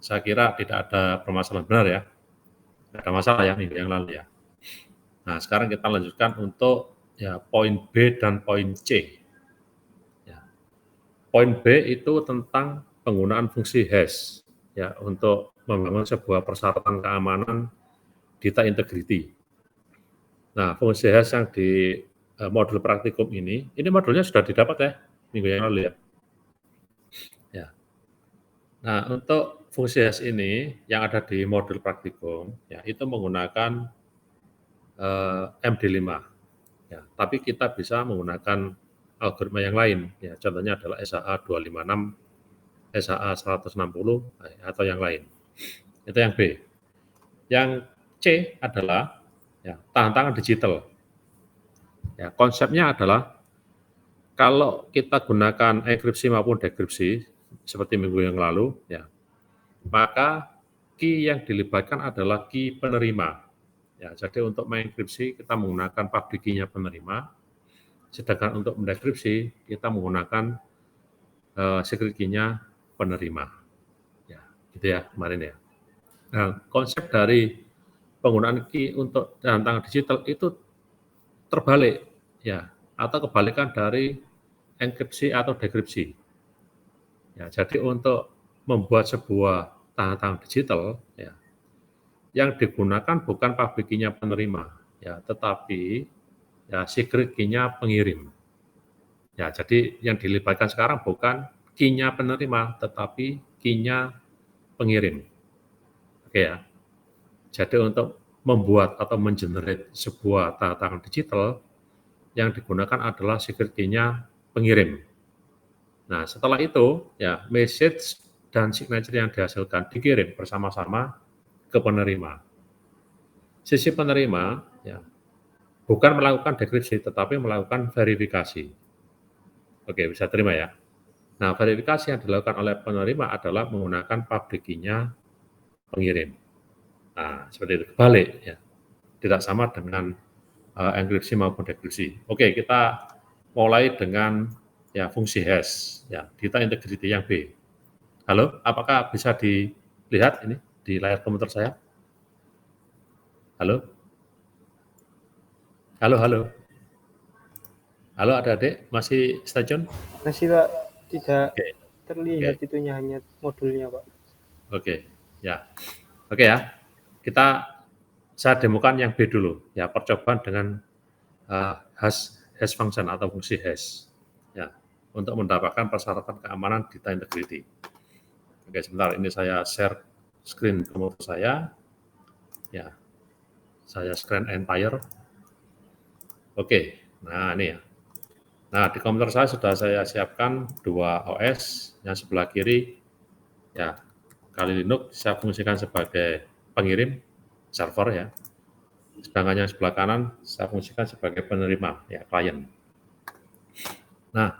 saya kira tidak ada permasalahan, benar ya? Tidak ada masalah ya minggu yang lalu ya. Nah, sekarang kita lanjutkan untuk ya poin B dan poin C. Ya. Poin B itu tentang penggunaan fungsi hash ya untuk membangun sebuah persyaratan keamanan data integrity. Nah, fungsi hash yang di modul praktikum ini modulnya sudah didapat ya minggu yang lalu ya. Ya. Nah, untuk fungsi hash ini yang ada di modul praktikum ya itu menggunakan MD5 ya, tapi kita bisa menggunakan algoritma yang lain ya, contohnya adalah SHA 256, SHA 160 atau yang lain. Itu yang B. Yang C adalah ya, tahan tangan digital. Ya, konsepnya adalah kalau kita gunakan enkripsi maupun dekripsi seperti minggu yang lalu, ya, maka key yang dilibatkan adalah key penerima. Ya, jadi untuk mengenkripsi kita menggunakan public key-nya penerima, sedangkan untuk mendekripsi kita menggunakan secret key-nya penerima. Ya, gitu ya kemarin ya. Nah, konsep dari penggunaan key untuk tahan tangan digital itu terbalik, ya, atau kebalikan dari enkripsi atau dekripsi. Ya, jadi untuk membuat sebuah tahan tangan digital, ya, yang digunakan bukan public key-nya penerima, ya, tetapi ya secret key-nya pengirim. Ya, jadi yang dilibatkan sekarang bukan key-nya penerima, tetapi key-nya pengirim. Oke ya. Jadi untuk membuat atau mengenerate sebuah tanda tangan digital, yang digunakan adalah secret key-nya pengirim. Nah, setelah itu, ya message dan signature yang dihasilkan dikirim bersama-sama ke penerima. Sisi penerima, ya, bukan melakukan dekripsi, tetapi melakukan verifikasi. Oke, bisa terima ya. Nah, verifikasi yang dilakukan oleh penerima adalah menggunakan public key-nya pengirim. Nah, seperti itu, kebalik ya. Tidak sama dengan enkripsi maupun dekripsi. Oke, kita mulai dengan ya fungsi hash, ya data integrity yang B. Halo, apakah bisa dilihat ini di layar komputer saya? Halo? Halo, halo. Halo adik-adik, masih stay tune? Masih Pak, tidak Oke, terlihat oke. itunya, hanya modulnya Pak. Oke, ya. Oke ya, saya demokan yang B dulu, ya percobaan dengan hash function atau fungsi hash, ya untuk mendapatkan persyaratan keamanan data integrity. Oke, sebentar ini saya share screen komputer saya, ya saya screen entire. Oke, nah ini ya. Nah di komputer saya sudah saya siapkan dua OS, yang sebelah kiri ya Kali Linux saya fungsikan sebagai pengirim server ya. Sedangkan yang sebelah kanan saya fungsikan sebagai penerima ya klien. Nah,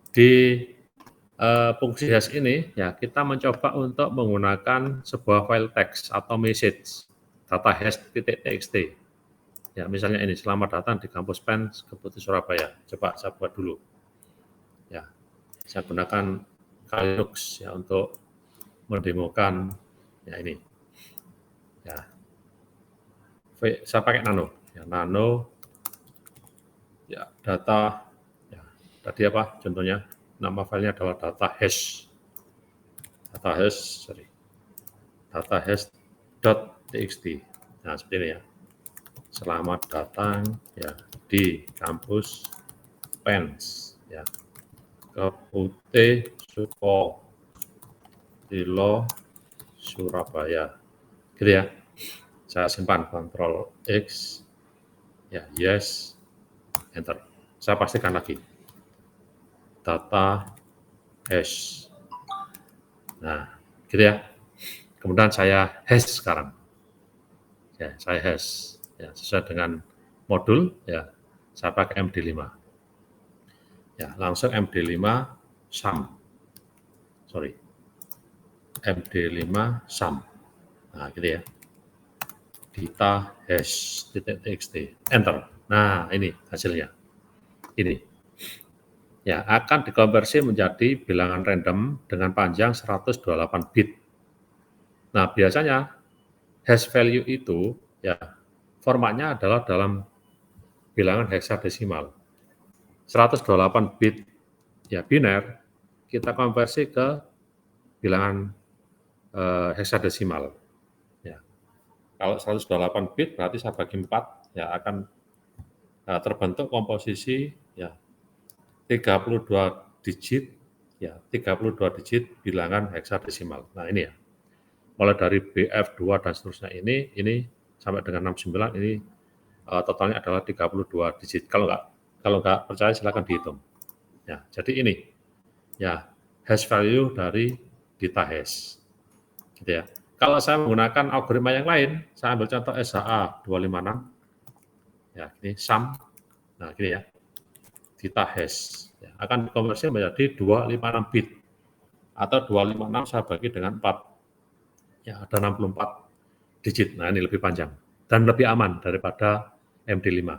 di fungsi hash ini ya kita mencoba untuk menggunakan sebuah file text atau message data hash.txt. Ya, misalnya ini selamat datang di kampus PEN Keputih Surabaya. Coba saya buat dulu. Ya, saya gunakan Kali Linux ya untuk mendemokan ya ini. Ya, saya pakai nano. Ya, nano ya data ya, tadi apa contohnya, nama filenya adalah data hash .txt. Nah seperti ini ya, selamat datang ya di kampus PENS ya Keputih Sukotilo Surabaya, gitu ya. Saya simpan, Ctrl X ya, yes, enter. Saya pastikan lagi data hash. Nah, gitu ya. Kemudian saya hash sekarang. Ya, saya hash. Ya, sesuai dengan modul, ya, saya pakai MD5. Ya, langsung MD5 sum. Sorry. MD5 sum. Nah, gitu ya. Data hash.txt. Enter. Nah, ini hasilnya. Ini. Ya, akan dikonversi menjadi bilangan random dengan panjang 128 bit. Nah, biasanya hash value itu ya formatnya adalah dalam bilangan heksadesimal. 128 bit ya biner kita konversi ke bilangan heksadesimal. Ya. Kalau 128 bit berarti saya bagi 4 ya akan terbentuk komposisi ya 32 digit ya 32 digit bilangan heksadesimal. Nah, ini ya. Mulai dari BF2 dan seterusnya ini sampai dengan 69 ini totalnya adalah 32 digit. Kalau nggak percaya silakan dihitung. Ya, jadi ini ya hash value dari data hash. Gitu ya. Kalau saya menggunakan algoritma yang lain, saya ambil contoh SHA 256. Ya, ini sum. Nah, gini ya. Data hash ya, akan dikonversi menjadi 256 bit atau 256 saya bagi dengan 4. Ya, ada 64 digit. Nah, ini lebih panjang dan lebih aman daripada MD5.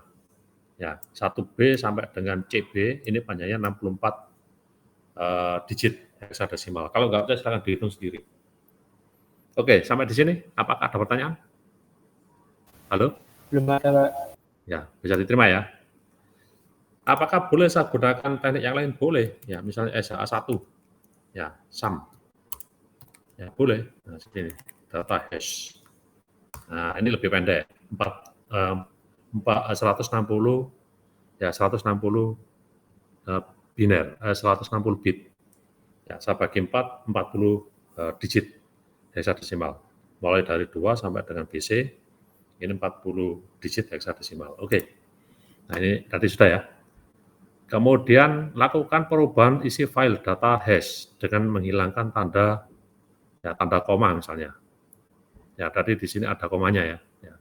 Ya, 1B sampai dengan CB ini panjangnya 64 digit heksadesimal. Kalau nggak percaya silahkan dihitung sendiri. Oke, sampai di sini. Apakah ada pertanyaan? Halo? Belum ada, Pak. Ya, bisa diterima ya. Apakah boleh saya gunakan teknik yang lain? Boleh. Ya, misalnya SHA1. Ya, sum. Ya, boleh. Nah, sini data hash. Nah, ini lebih pendek. 160 ya 160 biner, 160 bit. Ya, saya bagi 4, 40 digit heksadesimal. Mulai dari 2 sampai dengan BC, ini 40 digit heksadesimal. Oke. Nah, ini tadi sudah ya. Kemudian lakukan perubahan isi file data hash dengan menghilangkan tanda ya tanda koma misalnya. Ya, tadi di sini ada komanya ya. Ya.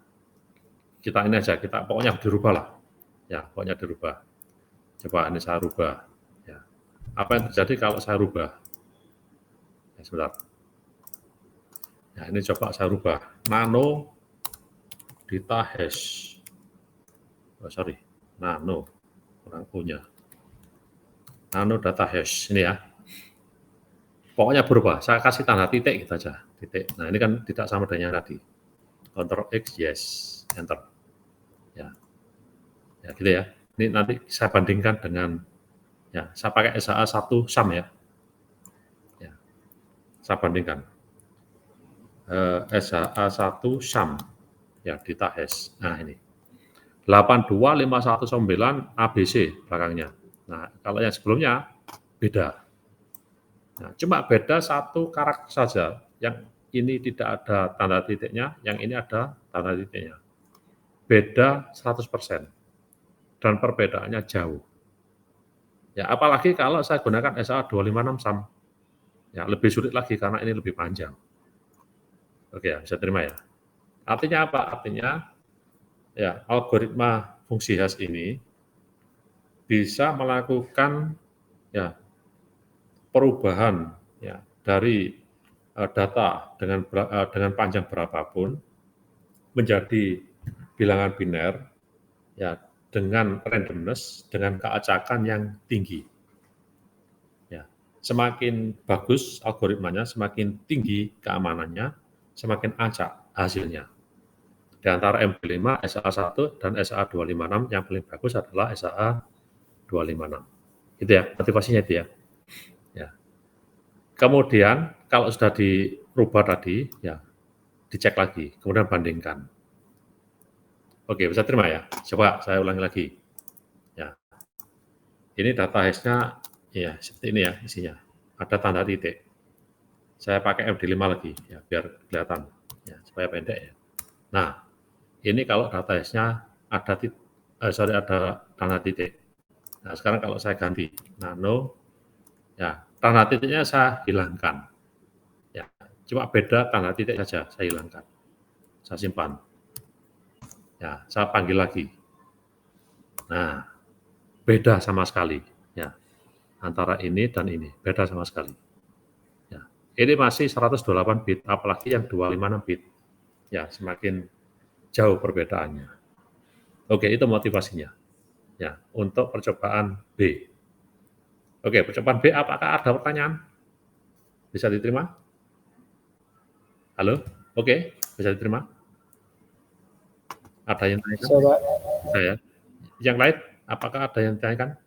Kita ini aja, kita pokoknya dirubah lah. Ya, pokoknya dirubah. Coba ini saya rubah. Ya. Apa yang terjadi kalau saya rubah? Ya, sebentar. Ya, ini coba saya rubah. Nano data hash. Oh, sorry. Nano. Kurang punya. Nano data hash. Ini ya. Pokoknya berubah. Saya kasih tanda titik gitu aja. Titik. Nah, ini kan tidak sama dengan yang tadi. Ctrl X, yes. Enter. Ya. Ya, gitu ya. Ini nanti saya bandingkan dengan ya, saya pakai SHA1 sum ya. Ya. Saya bandingkan. SHA1 sum ya data hash. Nah, ini 82519 ABC belakangnya. Nah, kalau yang sebelumnya beda. Nah, cuma beda satu karakter saja. Yang ini tidak ada tanda titiknya, yang ini ada tanda titiknya. Beda 100% dan perbedaannya jauh. Ya, apalagi kalau saya gunakan SHA256 sum. Ya, lebih sulit lagi karena ini lebih panjang. Oke ya, bisa terima ya. Artinya apa? Artinya ya, algoritma fungsi hash ini bisa melakukan ya perubahan ya dari data dengan panjang berapapun menjadi bilangan biner ya dengan randomness dengan keacakan yang tinggi. Ya, semakin bagus algoritmanya, semakin tinggi keamanannya, semakin acak hasilnya. Di antara MD5, SHA1 dan SHA256 yang paling bagus adalah SHA256. Itu ya, motivasinya itu ya. Ya. Kemudian kalau sudah dirubah tadi, ya dicek lagi, kemudian bandingkan. Oke, bisa terima ya? Coba saya ulangi lagi. Ya, ini data hash-nya ya seperti ini ya isinya. Ada tanda titik. Saya pakai MD5 lagi ya biar kelihatan ya supaya pendek ya. Nah, ini kalau data hash-nya ada ada tanda titik. Nah, sekarang kalau saya ganti nano ya tanda titiknya saya hilangkan. Ya, cuma beda tanda titik saja saya hilangkan. Saya simpan. Ya, saya panggil lagi. Nah, beda sama sekali ya. Antara ini dan ini beda sama sekali. Ya. Ini masih 128 bit apalagi yang 256 bit. Ya, semakin jauh perbedaannya. Oke, itu motivasinya. Ya, untuk percobaan B. Oke, percobaan B apakah ada pertanyaan? Bisa diterima? Halo? Oke, bisa diterima? Ada yang tanyakan? Bisa, Pak. Bisa ya? Yang lain, apakah ada yang ditanyakan?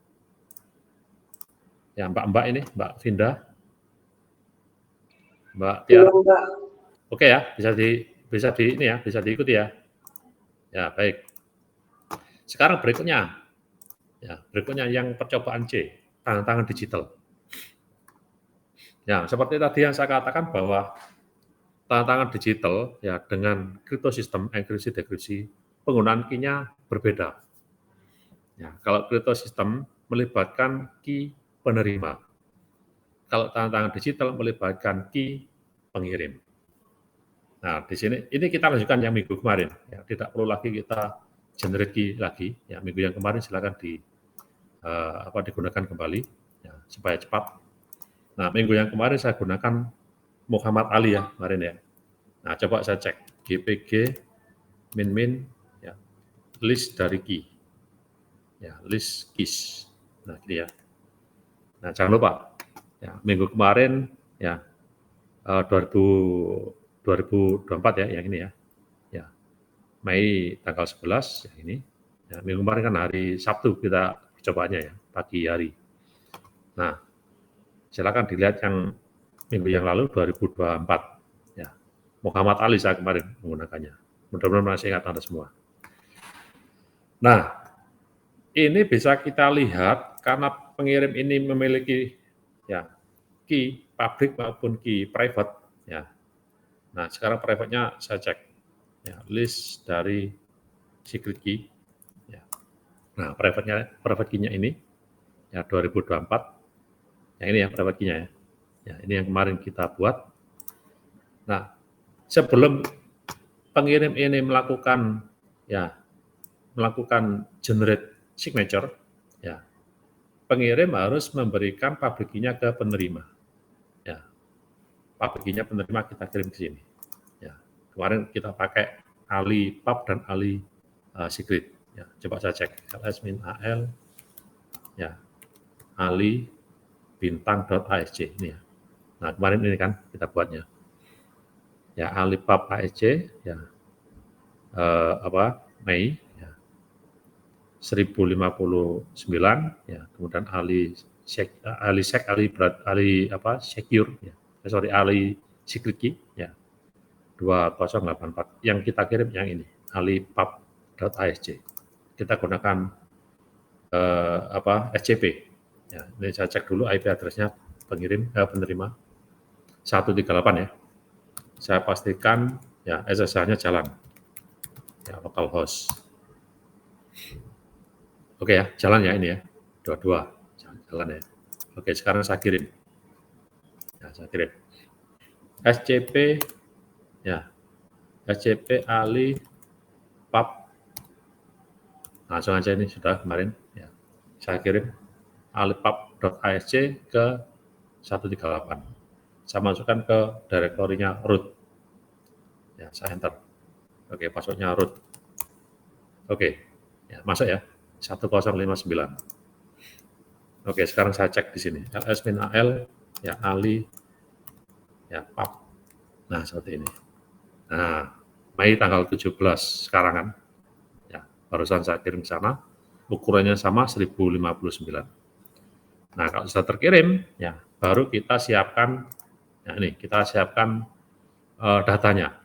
Ya, Mbak-mbak ini, Mbak Vinda, Mbak Tiara. Belum, Pak. Oke ya, bisa diikuti ya. Ya, baik. Sekarang berikutnya, yang percobaan C, tangan digital. Ya, seperti tadi yang saya katakan bahwa tangan digital ya dengan cryptosystem enkripsi dekripsi penggunaan key-nya berbeda. Ya, kalau cryptosystem melibatkan key penerima. Kalau tangan digital melibatkan key pengirim. Nah, di sini ini kita lanjutkan yang minggu kemarin. Ya, tidak perlu lagi kita generate key lagi. Ya, minggu yang kemarin silakan digunakan kembali ya, supaya cepat. Nah, minggu yang kemarin saya gunakan Muhammad Ali ya kemarin ya. Nah, coba saya cek GPG min ya, list dari key. Ya, list keys. Nah, ini ya. Nah, jangan lupa ya, minggu kemarin ya 2024 ya yang ini ya. Ya. Mei tanggal 11 ya ini. Ya, minggu kemarin kan hari Sabtu kita cobanya ya, pagi hari. Nah, silakan dilihat yang minggu yang lalu 2024 ya. Muhammad Ali saya kemarin menggunakannya. Mudah-mudahan masih ingat Anda semua. Nah, ini bisa kita lihat karena pengirim ini memiliki ya key public maupun key private ya. Nah, sekarang private-nya saya cek ya, list dari secret key ya. Nah, private key-nya ini ya 2024. Yang ini ya private key-nya ya. Ya, ini yang kemarin kita buat. Nah, sebelum pengirim ini melakukan generate signature, ya, pengirim harus memberikan public key-nya ke penerima. Ya, public key-nya penerima kita kirim ke sini. Ya, kemarin kita pakai Ali pub dan Ali secret. Ya, coba saya cek ls-al ya Ali bintang.asc ini ya. Nah, kemarin ini kan kita buatnya. Ya, Ali pub asc ya Mei ya, 1059 ya, kemudian Ali secure ya. Ali secret key ya 2084. Yang kita kirim yang ini alipub.asc. Kita gunakan SCP. Ya, ini saya cek dulu IP address-nya penerima 138 ya. Saya pastikan ya SSH-nya jalan. Ya, localhost. Oke ya, jalan ya ini ya. Dua-dua jalan ya. Oke, sekarang saya kirim. Ya, saya kirim. SCP ya. SCP Ali pub. Langsung aja ini sudah kemarin ya. Saya kirim alipub.asc ke 138. Saya masukkan ke direktorinya root. Ya, saya enter. Oke, passwordnya root. Oke, ya, masuk ya. 1059. Oke, sekarang saya cek di sini. ls-al, ya Ali, ya pub. Nah, seperti ini. Nah, Mei tanggal 17 sekarang kan. Ya, barusan saya kirim ke sana. Ukurannya sama 1059. Nah, kalau sudah terkirim, ya baru kita siapkan. Nah, ini kita siapkan datanya.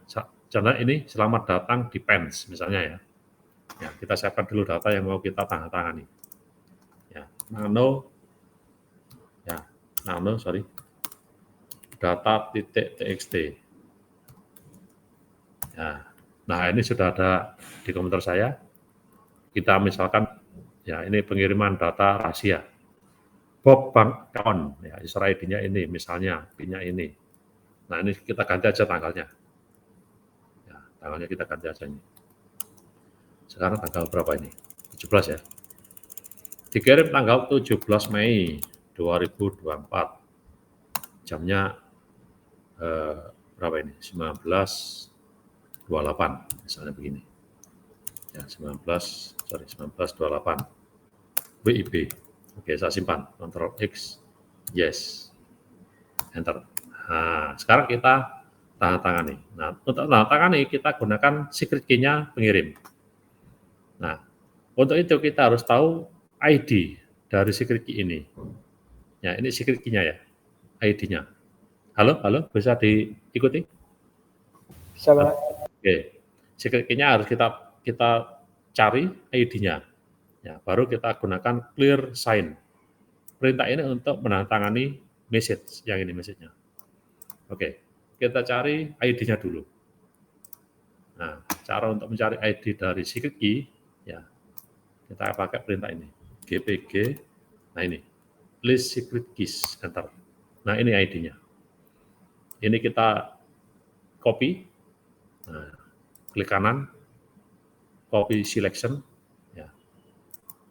Contoh ini selamat datang di PENS misalnya ya. Ya, kita siapkan dulu data yang mau kita tangani. Ya, data.txt. Ya, nah ini sudah ada di komputer saya. Kita misalkan, ya ini pengiriman data rahasia. Bob bank account, ya user ID-nya ini, misalnya PIN-nya ini. Nah ini kita ganti aja tanggalnya. Ya, tanggalnya kita ganti aja ini. Sekarang tanggal berapa ini? 17 ya. Dikirim tanggal 17 Mei 2024. Jamnya berapa ini? 19.28 misalnya begini. Ya, 19.28. WIB. Oke, saya simpan. Ctrl X. Yes. Enter. Nah, sekarang kita tanda tangani. Nah, untuk tanda tangani kita gunakan secret key-nya pengirim. Nah, untuk itu kita harus tahu ID dari secret key ini. Ya, ini secret key-nya ya, ID-nya. Halo, halo, bisa diikuti? Bisa, Pak. Oke, secret key-nya harus kita cari ID-nya. Ya, baru kita gunakan clear sign. Perintah ini untuk menandatangani message, yang ini message-nya. Oke, kita cari ID-nya dulu. Nah, cara untuk mencari ID dari secret key, ya kita pakai perintah ini, gpg. Nah ini, list secret keys, enter. Nah ini ID-nya. Ini kita copy, nah, klik kanan, copy selection, ya.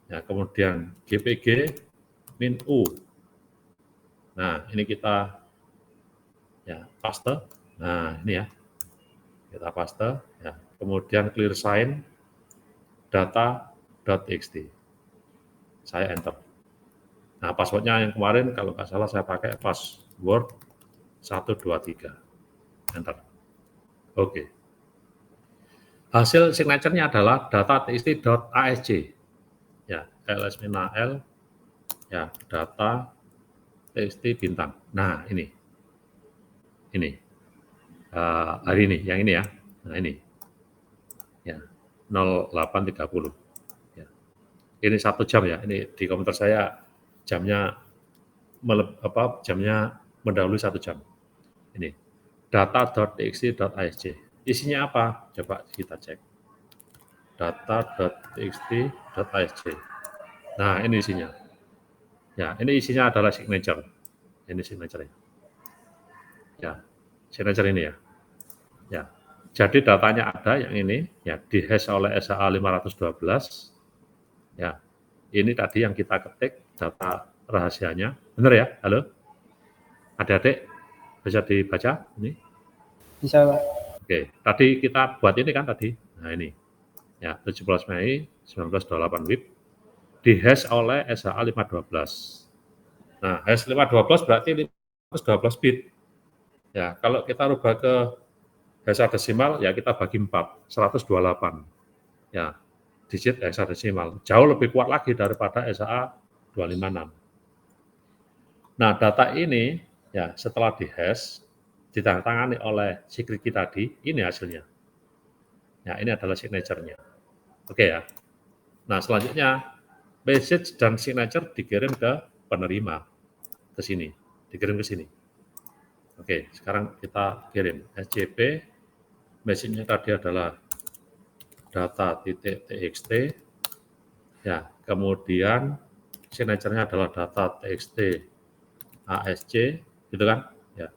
Ya, kemudian gpg min u. Nah ini kita ya paste. Nah ini ya, kita paste. Ya. Kemudian clear sign data.txt. Saya enter. Nah, passwordnya yang kemarin kalau nggak salah saya pakai password 123. Enter. Oke. Hasil signature-nya adalah data.txt.asc. Ya, ls-l, ya, data txt bintang. Nah, ini. Ini. Hari ini, yang ini ya. Nah, ini. Ya, 08.30. Ya. Ini 1 jam ya. Ini di komputer saya jamnya jamnya mendahului 1 jam. Ini data.txt.asc. Isinya apa? Coba kita cek. Data.txt.asc. Nah, ini isinya. Ya, ini isinya adalah signature. Ini signature. Ya, signature ini ya. Ya. Jadi datanya ada yang ini, ya, dihash oleh SHA 512. Ya. Ini tadi yang kita ketik data rahasianya. Benar ya? Halo? Adik-adik bisa dibaca ini? Bisa, Pak. Oke, tadi kita buat ini kan tadi. Nah, ini. Ya, 17 Mei 1928 WIB dihash oleh SHA 512. Nah, hash 512 berarti 512 bit. Ya, kalau kita rubah ke hexadesimal ya kita bagi 4, 128. Ya, digit hexadesimal. Jauh lebih kuat lagi daripada SHA 256. Nah, data ini ya setelah dihash ditandatangani oleh secret key tadi, ini hasilnya. Ya, ini adalah signature-nya. Oke ya. Nah, selanjutnya message dan signature dikirim ke penerima, ke sini, dikirim ke sini. Oke, sekarang kita kirim SCP, message-nya tadi adalah data.txt, ya, kemudian signature-nya adalah data.txt ASC, gitu kan, ya.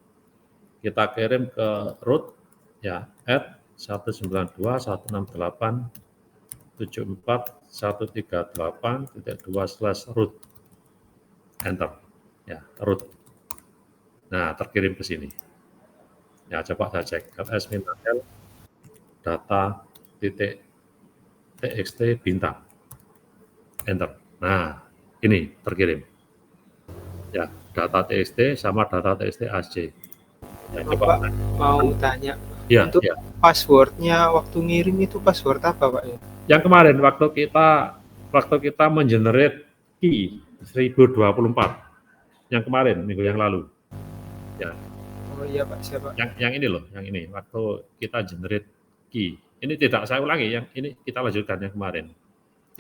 Kita kirim ke root, ya, at 192.168.74.138.2/root, enter, ya, root. Nah, terkirim ke sini. Ya, coba saya cek, ls-l data.txt bintang, enter. Nah, ini terkirim. Ya, data txt sama data txt ASC. Ya, coba. Pak, mau tanya. Ya, Untuk ya. passwordnya waktu ngirim itu password apa, Pak? Ya? Yang kemarin waktu kita mengenerate key 1024. Yang kemarin minggu yang lalu. Ya. Oh iya, Pak, siapa? Yang ini loh, yang ini waktu kita generate key. Ini tidak saya ulangi, yang ini kita lanjutkan yang kemarin.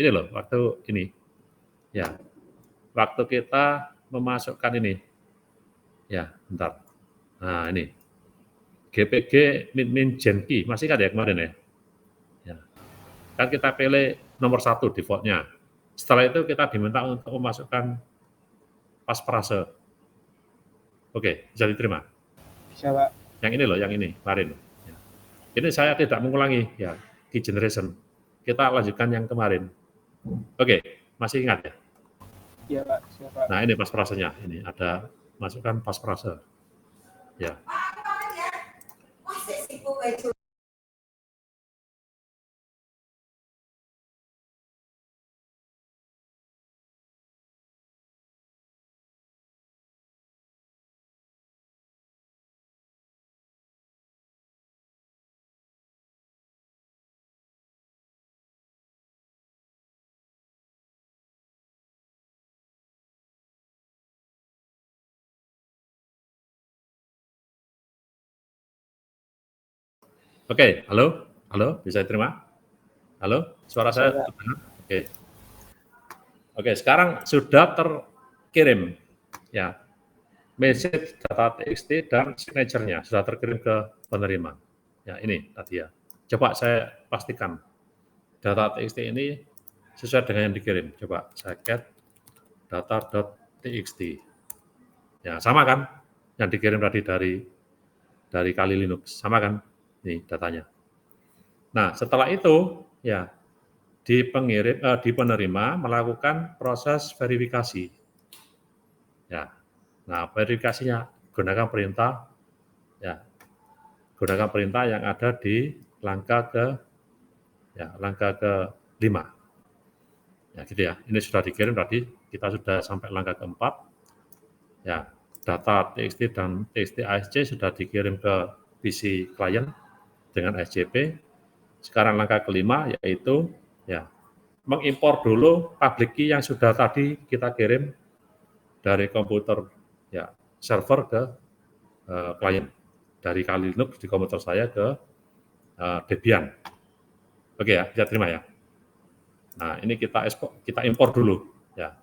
Ini loh, waktu ini. Ya. Waktu kita memasukkan ini. Ya, bentar. Nah, ini. GPG min gen key, masih ingat ya kemarin ya? Ya. Kan kita pilih nomor 1 default-nya. Setelah itu kita diminta untuk memasukkan passerase. Oke, bisa diterima? Bisa, Pak. Yang ini loh, yang ini, kemarin. Ya. Ini saya tidak mengulangi, ya, key generation. Kita lanjutkan yang kemarin. Oke, masih ingat ya? Iya, Pak, siapa? Nah, ini passerasenya. Ini ada masukkan passerase. Ya. Oke, halo, halo, bisa diterima? Halo, suara Bisa, saya Pak. terdengar? Oke. Oke, sekarang sudah terkirim ya message data TXT dan signature-nya sudah terkirim ke penerima. Ya, ini tadi ya. Coba saya pastikan data TXT ini sesuai dengan yang dikirim. Coba saya get data.txt. Ya, sama kan? Yang dikirim tadi dari Kali Linux, sama kan? Ini datanya. Nah, setelah itu ya di penerima melakukan proses verifikasi. Ya. Nah, verifikasinya gunakan perintah ya, gunakan perintah yang ada di langkah ke 5. Ya, gitu ya. Ini sudah dikirim tadi, kita sudah sampai langkah keempat. Ya, data TXT dan TXT ASC sudah dikirim ke PC klien dengan SJP. Sekarang langkah kelima yaitu ya mengimpor dulu public key yang sudah tadi kita kirim dari komputer ya server ke klien, dari Kali Linux di komputer saya ke Debian. Oke ya, bisa terima ya. Nah, ini kita impor dulu ya.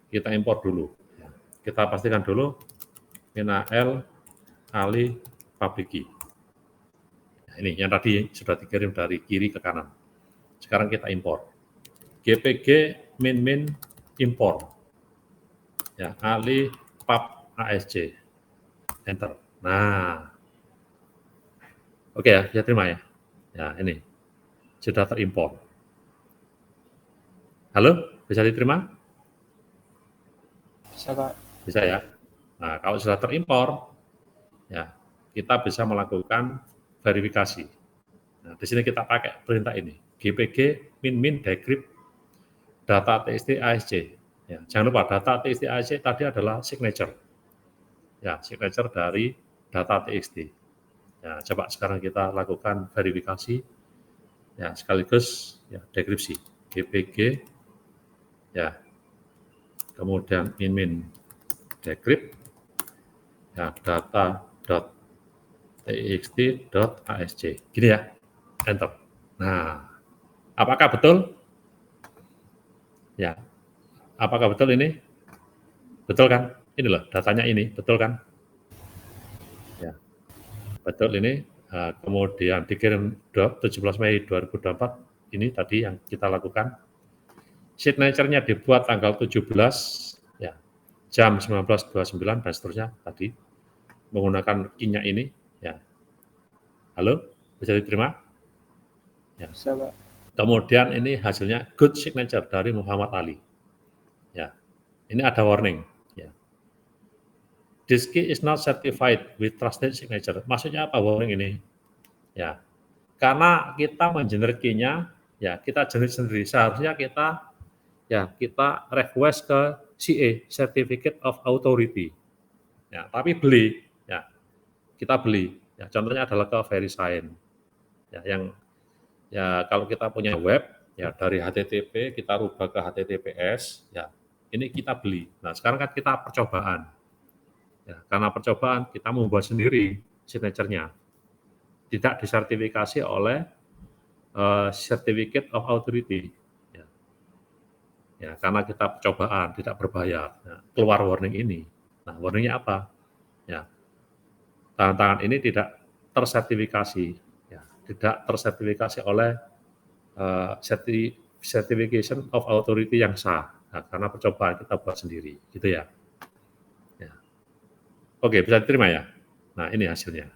Kita impor dulu. Ya. Kita pastikan dulu L Ali public key. Nah, ini yang tadi sudah dikirim dari kiri ke kanan. Sekarang kita impor. GPG min impor. Ya, Ali pub ASC. Enter. Nah, oke ya, bisa terima ya. Ya, ini sudah terimpor. Halo, bisa diterima? Bisa, Pak. Bisa ya. Nah, kalau sudah terimpor, ya kita bisa melakukan verifikasi. Nah, di sini kita pakai perintah ini, gpg min decrypt data txt asc. Ya, jangan lupa data txt asc tadi adalah signature. Ya, signature dari data txt. Ya, coba sekarang kita lakukan verifikasi. Ya, sekaligus ya dekripsi. gpg ya. Kemudian min decrypt ya data.txt.asc. Gini ya. Enter. Nah, apakah betul? Ya, apakah betul ini? Betul kan? Ini loh, datanya ini, betul kan? Ya, betul ini. Kemudian dikirim 17 Mei 2024, ini tadi yang kita lakukan. Signature-nya dibuat tanggal 17, ya, jam 19.29 dan seterusnya tadi, menggunakan key-nya ini. Ya. Halo, bisa diterima? Ya. Bisa, Pak. Kemudian ini hasilnya good signature dari Muhammad Ali. Ya, ini ada warning. Ya. This key is not certified with trusted signature. Maksudnya apa warning ini? Ya, karena kita mengenerate key-nya, ya kita generate sendiri. Seharusnya kita request ke CA, Certificate of Authority. Ya, tapi beli, ya kita beli. Ya, contohnya adalah ke VeriSign. Ya, kalau kita punya web, ya dari HTTP kita rubah ke HTTPS, ya ini kita beli. Nah, sekarang kan kita percobaan. Ya, karena percobaan kita membuat sendiri signature-nya. Tidak disertifikasi oleh Certificate of Authority. Ya. Ya, karena kita percobaan, tidak berbayar. Ya, keluar warning ini. Nah, warningnya apa? Ya, tangan-tangan ini tidak tersertifikasi. Ya, tidak tersertifikasi oleh Certification of Authority yang sah. Nah, karena percobaan kita buat sendiri, gitu ya. Ya. Oke, bisa diterima ya. Nah, ini hasilnya.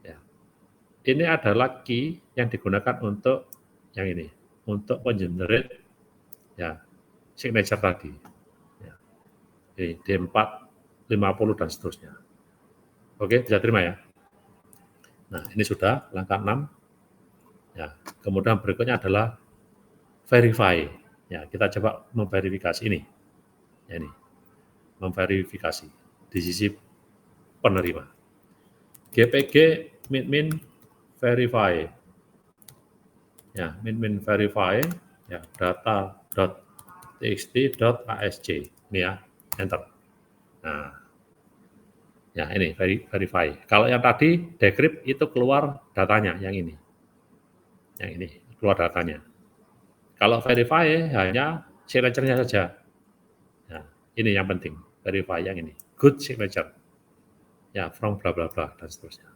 Ya. Ini adalah key yang digunakan untuk yang ini, untuk mengenerate ya signature tadi. Ya. Ini D4, 50 dan seterusnya. Oke, bisa terima ya. Nah, ini sudah langkah 6. Ya, kemudian berikutnya adalah verify. Ya, kita coba memverifikasi ini. Ya, ini memverifikasi di sisi penerima. GPG min verify. Ya, min verify ya data.txt.asc. Ini ya, enter. Nah, Ya, ini verify. Kalau yang tadi decrypt itu keluar datanya, yang ini. Yang ini, keluar datanya. Kalau verify hanya signature-nya saja. Nah, ini yang penting, verify yang ini. Good signature. Ya, from bla bla bla dan seterusnya.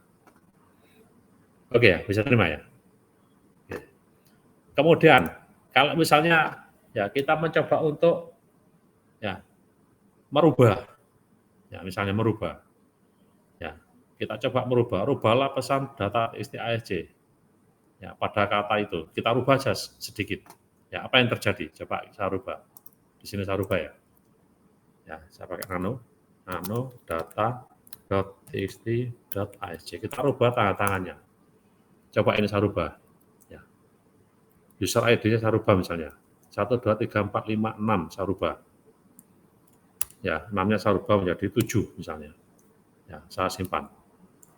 Oke ya, bisa terima ya. Oke. Kemudian kalau misalnya ya kita mencoba untuk ya merubah, ya misalnya merubah, ya kita coba merubah, rubahlah pesan data ASC ya pada kata itu, kita rubah aja sedikit. Ya apa yang terjadi? Coba saya rubah. Di sini saya rubah ya. Ya saya pakai nano data.txt.asc. Kita rubah tanda tangannya. Coba ini saya rubah. Ya. User ID-nya saya rubah misalnya. 1, 2, 3, 4, 5, 6 saya rubah. Ya, 6-nya saya rubah menjadi 7 misalnya. Ya, saya simpan.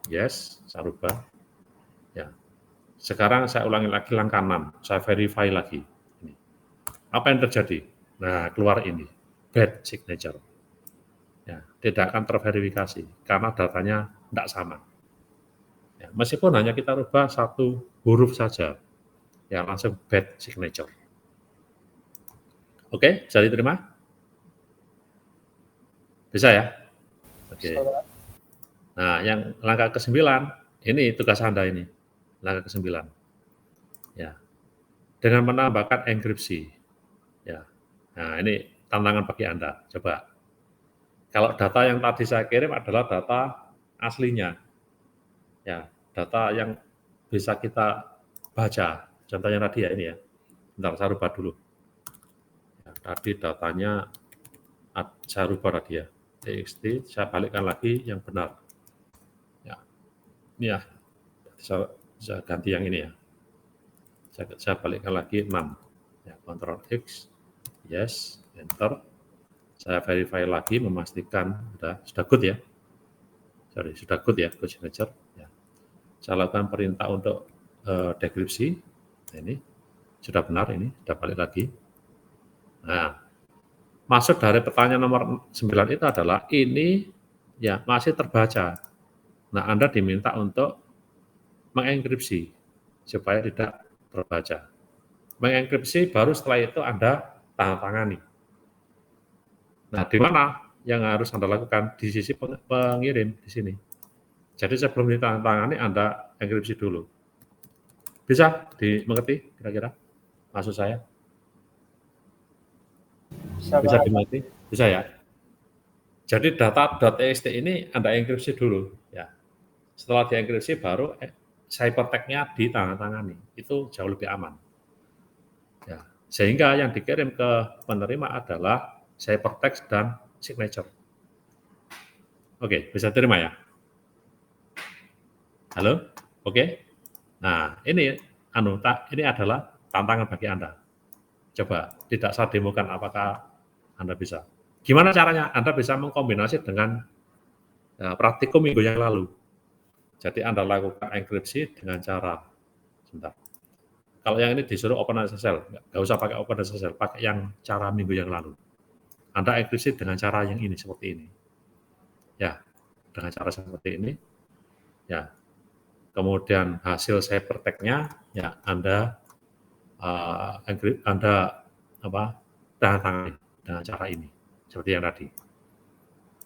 Yes, saya rubah. Ya. Sekarang saya ulangi lagi langkah 6. Saya verify lagi. Ini. Apa yang terjadi? Nah, keluar ini. Bad signature. Ya, tidak akan terverifikasi karena datanya tidak sama. Ya, meskipun hanya kita rubah satu huruf saja, ya langsung bad signature. Oke, bisa diterima? Bisa ya? Oke. Bisa, Pak. Nah, yang langkah ke-9, ini tugas Anda ini. Langkah ke-9. Ya. Dengan menambahkan enkripsi. Ya. Nah, ini tantangan bagi Anda. Coba. Kalau data yang tadi saya kirim adalah data aslinya. Ya, data yang bisa kita baca. Contohnya tadi ya ini ya. Bentar, saya rubah dulu. Ya, tadi datanya saya rubah tadi ya. TXT, saya balikkan lagi yang benar. Ya, ini ya. Saya ganti yang ini ya. Saya balikkan lagi 6. Ya, Ctrl X, yes, enter. Saya verify lagi, memastikan sudah good ya. Sorry, sudah good ya, good signature. Ya. Saya lakukan perintah untuk dekripsi. Nah, ini sudah benar, ini sudah balik lagi. Nah, maksud dari pertanyaan nomor 9 itu adalah ini ya masih terbaca. Nah, Anda diminta untuk mengenkripsi supaya tidak terbaca. Mengenkripsi baru setelah itu Anda tanda tangani. Nah, di mana yang harus Anda lakukan? Di sisi pengirim di sini. Jadi sebelum ditandatangani Anda enkripsi dulu. Bisa dimengerti kira-kira maksud saya? Bisa Pak. dimengerti? Bisa ya? Jadi data.txt ini Anda enkripsi dulu ya. Setelah dienkripsi baru ciphertext-nya ditandatangani. Itu jauh lebih aman. Ya. Sehingga yang dikirim ke penerima adalah ciphertext dan signature. Oke, bisa terima ya? Halo? Oke? Nah, ini ini adalah tantangan bagi Anda. Coba tidak saya demokan apakah Anda bisa. Gimana caranya? Anda bisa mengkombinasi dengan praktikum minggu yang lalu. Jadi Anda lakukan enkripsi dengan cara, sebentar. Kalau yang ini disuruh OpenSSL, nggak usah pakai OpenSSL, pakai yang cara minggu yang lalu. Anda enkripsi dengan cara yang ini, seperti ini. Ya, dengan cara seperti ini. Ya, kemudian hasil ciphertext-nya, ya Anda Anda tanda tangan dengan cara ini, seperti yang tadi.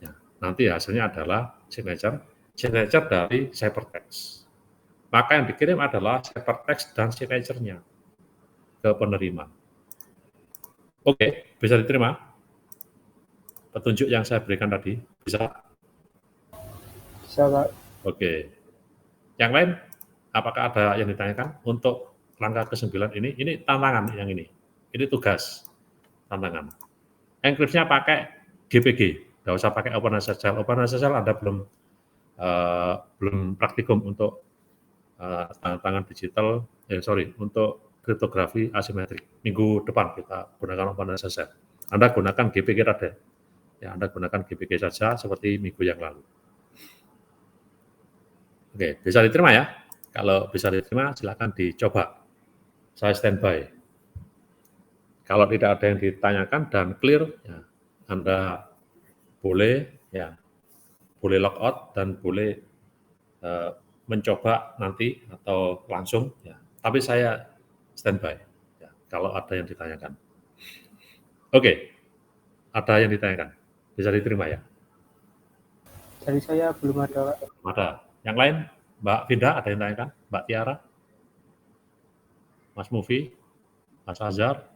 Ya, nanti hasilnya adalah signature dari ciphertext. Maka yang dikirim adalah ciphertext dan signature-nya ke penerima. Oke, bisa diterima? Petunjuk yang saya berikan tadi, bisa? Bisa, Pak. Oke. Yang lain, apakah ada yang ditanyakan? Untuk langkah ke-9 ini tantangan yang ini. Ini tugas, tantangan. Enkripsinya pakai GPG, nggak usah pakai OpenSSL. OpenSSL Anda belum praktikum untuk tanda tangan digital, untuk kriptografi asimetrik. Minggu depan kita gunakan OpenSSL. Anda gunakan GPG tadi. Ya, Anda gunakan GPG saja seperti minggu yang lalu. Oke, bisa diterima ya? Kalau bisa diterima, silakan dicoba. Saya standby. Kalau tidak ada yang ditanyakan dan clear, ya, Anda boleh boleh logout dan boleh mencoba nanti atau langsung, ya. Tapi saya standby, ya, kalau ada yang ditanyakan. Oke, ada yang ditanyakan? Bisa diterima ya? Dari saya belum ada, Pak. Ada. Yang lain, Mbak Vinda ada yang ditanyakan? Mbak Tiara? Mas Mufi? Mas Azhar?